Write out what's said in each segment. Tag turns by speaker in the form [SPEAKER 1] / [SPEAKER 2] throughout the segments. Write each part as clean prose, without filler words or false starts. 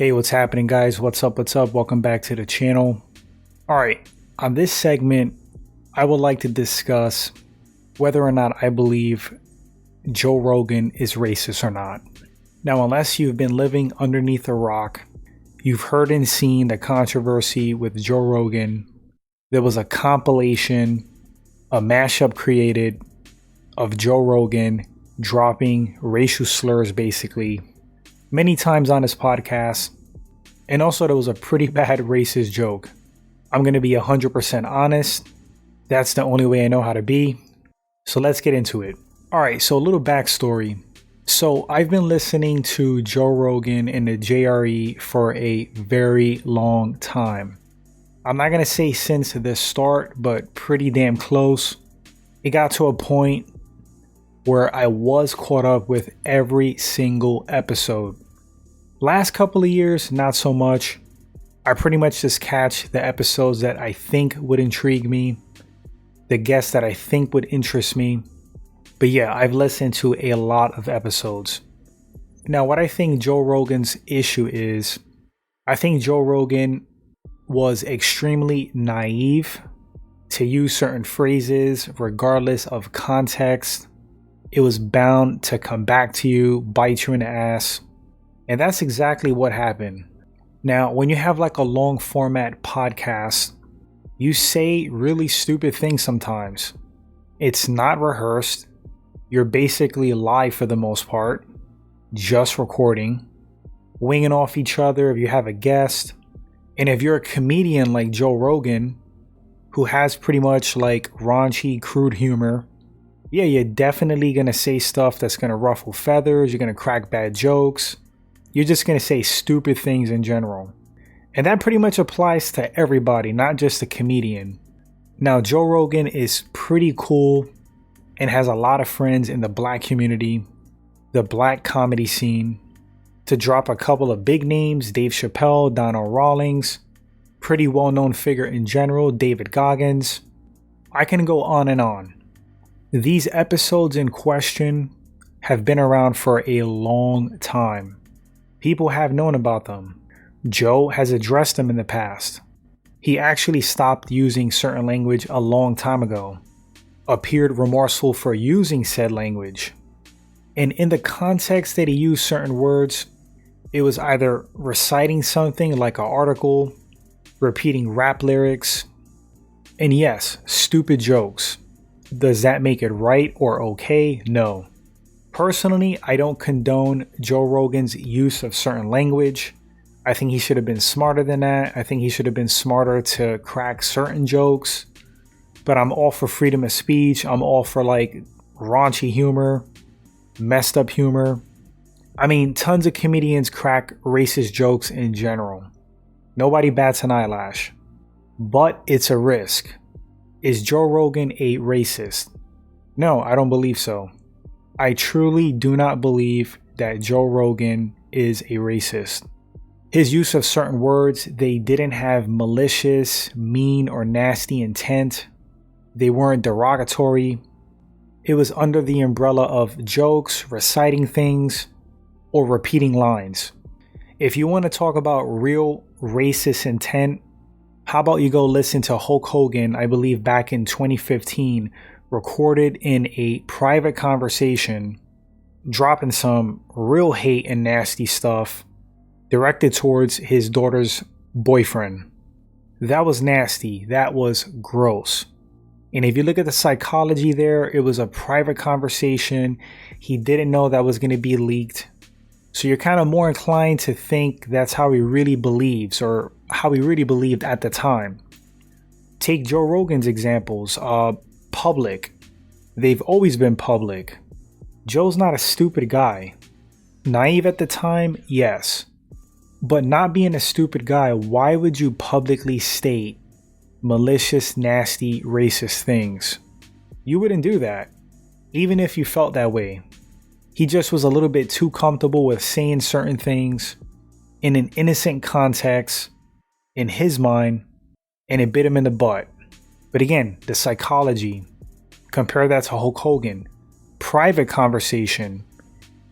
[SPEAKER 1] Hey, what's happening, guys? What's up? Welcome back to the channel. All right, on this segment, I would like to discuss whether or not I believe Joe Rogan is racist or not. Now, unless you've been living underneath a rock, you've heard and seen the controversy with Joe Rogan. There was a compilation, a mashup created of Joe Rogan dropping racial slurs basically many times on his podcast. And also there was a pretty bad racist joke. I'm going to be 100% honest. That's the only way I know how to be. So let's get into it. All right, so a little backstory. So I've been listening to Joe Rogan and the JRE for a very long time. I'm not going to say since the start, but pretty damn close. It got to a point where I was caught up with every single episode. Last couple of years, not so much. I pretty much just catch the episodes that I think would intrigue me, the guests that I think would interest me. But yeah, I've listened to a lot of episodes. Now, what I think Joe Rogan's issue is, I think Joe Rogan was extremely naive to use certain phrases regardless of context. It was bound to come back to you, bite you in the ass. And that's exactly what happened. Now, when you have like a long format podcast, you say really stupid things sometimes. It's not rehearsed. You're basically live for the most part, just recording, winging off each other if you have a guest. And if you're a comedian like Joe Rogan, who has pretty much like raunchy, crude humor, yeah, you're definitely going to say stuff that's going to ruffle feathers. You're going to crack bad jokes. You're just going to say stupid things in general. And that pretty much applies to everybody, not just the comedian. Now, Joe Rogan is pretty cool and has a lot of friends in the black community, the black comedy scene. To drop a couple of big names, Dave Chappelle, Donald Rawlings, pretty well-known figure in general, David Goggins. I can go on and on. These episodes in question have been around for a long time. People have known about them. Joe has addressed them in the past. He actually stopped using certain language a long time ago, appeared remorseful for using said language. And in the context that he used certain words, it was either reciting something like an article, repeating rap lyrics, and yes, stupid jokes. Does that make it right or okay? No. Personally, I don't condone Joe Rogan's use of certain language. I think he should have been smarter than that. I think he should have been smarter to crack certain jokes. But I'm all for freedom of speech. I'm all for like raunchy humor, messed up humor. I mean, tons of comedians crack racist jokes in general. Nobody bats an eyelash. But it's a risk. Is Joe Rogan a racist? No, I don't believe so. I truly do not believe that Joe Rogan is a racist. His use of certain words, they didn't have malicious, mean, or nasty intent. They weren't derogatory. It was under the umbrella of jokes, reciting things, or repeating lines. If you want to talk about real racist intent, how about you go listen to Hulk Hogan, I believe back in 2015, recorded in a private conversation, dropping some real hate and nasty stuff directed towards his daughter's boyfriend. That was nasty. That was gross. And if you look at the psychology there, it was a private conversation. He didn't know that was going to be leaked. So you're kind of more inclined to think that's how he really believes, or how he really believed at the time. Take Joe Rogan's examples. Public. They've always been public. Joe's not a stupid guy. Naive at the time, yes. But not being a stupid guy, why would you publicly state malicious, nasty, racist things? You wouldn't do that, even if you felt that way. He just was a little bit too comfortable with saying certain things in an innocent context, in his mind, and it bit him in the butt. But again, the psychology, compare that to Hulk Hogan. Private conversation.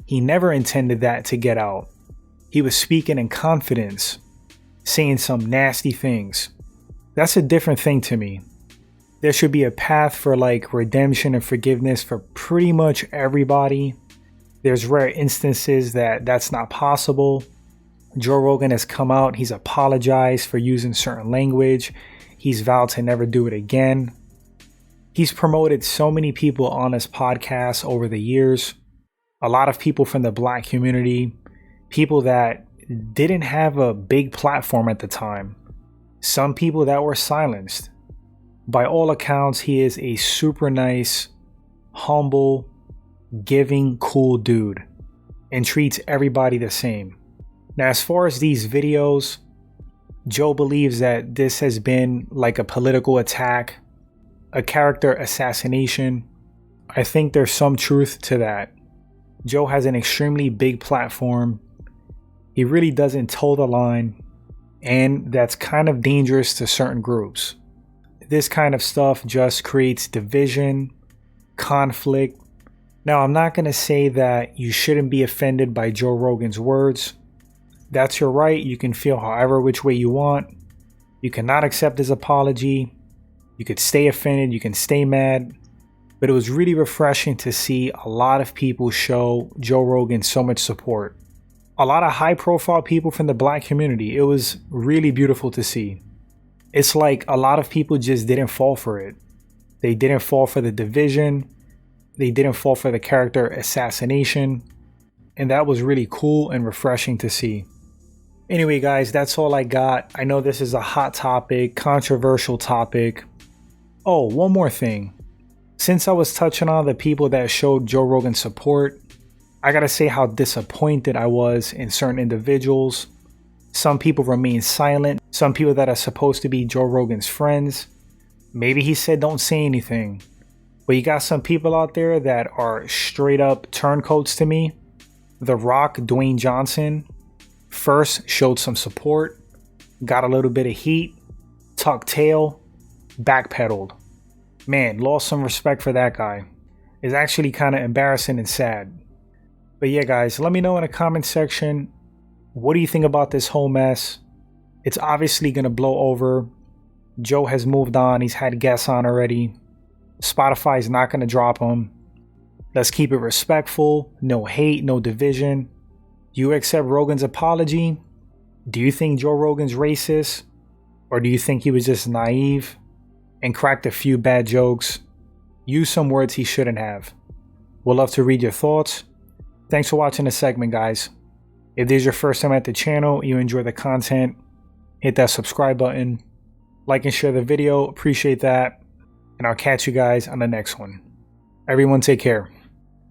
[SPEAKER 1] He never intended that to get out. He was speaking in confidence, saying some nasty things. That's a different thing to me. There should be a path for like redemption and forgiveness for pretty much everybody. There's rare instances that that's not possible. Joe Rogan has come out, he's apologized for using certain language. He's vowed to never do it again. He's promoted so many people on his podcast over the years. A lot of people from the Black community, people that didn't have a big platform at the time. Some people that were silenced. By all accounts, he is a super nice, humble, giving, cool dude and treats everybody the same. Now, as far as these videos, Joe believes that this has been like a political attack, a character assassination. I think there's some truth to that. Joe has an extremely big platform. He really doesn't toe the line, and that's kind of dangerous to certain groups. This kind of stuff just creates division, conflict. Now, I'm not going to say that you shouldn't be offended by Joe Rogan's words. That's your right. You can feel however which way you want. You cannot accept his apology. You could stay offended. You can stay mad. But it was really refreshing to see a lot of people show Joe Rogan so much support. A lot of high profile people from the Black community. It was really beautiful to see. It's like a lot of people just didn't fall for it. They didn't fall for the division. They didn't fall for the character assassination. And that was really cool and refreshing to see. Anyway, guys, that's all I got. I know this is a hot topic, controversial topic. Oh, one more thing. Since I was touching on the people that showed Joe Rogan support, I gotta say how disappointed I was in certain individuals. Some people remain silent. Some people that are supposed to be Joe Rogan's friends. Maybe he said don't say anything. But you got some people out there that are straight up turncoats to me. The Rock, Dwayne Johnson, first showed some support, got a little bit of heat, tucked tail, backpedaled. Man, lost some respect for that guy. It's actually kind of embarrassing and sad. But yeah, guys, let me know in the comment section, what do you think about this whole mess? It's obviously going to blow over. Joe has moved on. He's had guests on already. Spotify's not going to drop him. Let's keep it respectful. No hate, no division. Do you accept Rogan's apology? Do you think Joe Rogan's racist? Or do you think he was just naive and cracked a few bad jokes? Use some words he shouldn't have. We'd love to read your thoughts. Thanks for watching this segment, guys. If this is your first time at the channel, you enjoy the content, hit that subscribe button, like and share the video, appreciate that, and I'll catch you guys on the next one. Everyone take care.